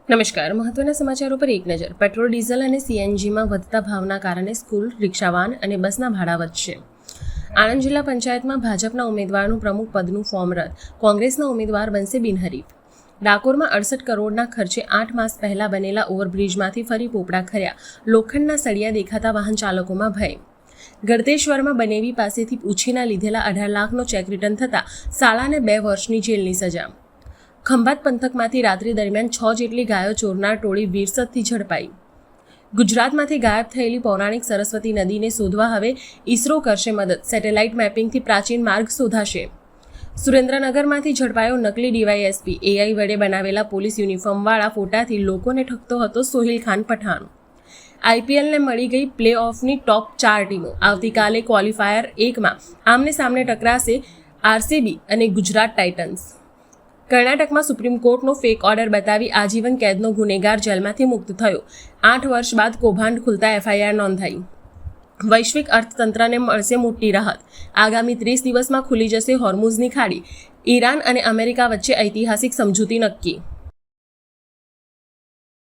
નમસ્કાર. મહત્વના સમાચારો પર એક નજર. પેટ્રોલ, ડીઝલ અને સીએનજીમાં વધતા ભાવના કારણે સ્કૂલ, રિક્ષા વાન અને બસના ભાડા વધશે. આણંદ જિલ્લા પંચાયતમાં ભાજપના ઉમેદવારનું પ્રમુખ પદનું ફોર્મ રદ. કોંગ્રેસના ઉમેદવાર બનશે બિનહરીફ. ડાકોરમાં 68 કરોડના ખર્ચે 8 માસ પહેલા બનેલા ઓવરબ્રિજમાંથી ફરી પોપડા ખર્યા. લોખંડના સળિયા દેખાતા વાહન ચાલકોમાં ભય. ગળતેશ્વરમાં બનેવી પાસેથી ઉછીના લીધેલા 18 લાખનો ચેક રિટર્ન થતાં સાળાને 2 વર્ષની જેલની સજા. ખંભાત પંથકમાંથી રાત્રિ દરમિયાન 6 જેટલી ગાયો ચોરનાર ટોળી વીરસદથી ઝડપાઈ. ગુજરાતમાંથી ગાયબ થયેલી પૌરાણિક સરસ્વતી નદીને શોધવા હવે ઇસરો કરશે મદદ. સેટેલાઇટ મેપિંગથી પ્રાચીન માર્ગ શોધાશે. સુરેન્દ્રનગરમાંથી ઝડપાયો નકલી ડીવાયએસપી. એઆઈ વડે બનાવેલા પોલીસ યુનિફોર્મવાળા ફોટાથી લોકોને ઠગતો હતો સોહિલ ખાન પઠાણ. આઈપીએલને મળી ગઈ પ્લે ઓફની ટોપ 4 ટીમો. આવતીકાલે ક્વોલિફાયર 1માં આમને સામને ટકરાશે આરસીબી અને ગુજરાત ટાઇટન્સ. કર્ણાટકમાં સુપ્રીમ કોર્ટનો ફેક ઓર્ડર બતાવી આજીવન કેદનો ગુનેગાર જેલમાંથી મુક્ત થયો. 8 વર્ષ બાદ કૌભાંડ ખુલતા એફઆઈઆર નોંધાઈ. વૈશ્વિક અર્થતંત્રને મળશે મોટી રાહત. આગામી 30 દિવસમાં ખુલી જશે હોર્મુઝની ખાડી. ઈરાન અને અમેરિકા વચ્ચે ઐતિહાસિક સમજૂતી નક્કી.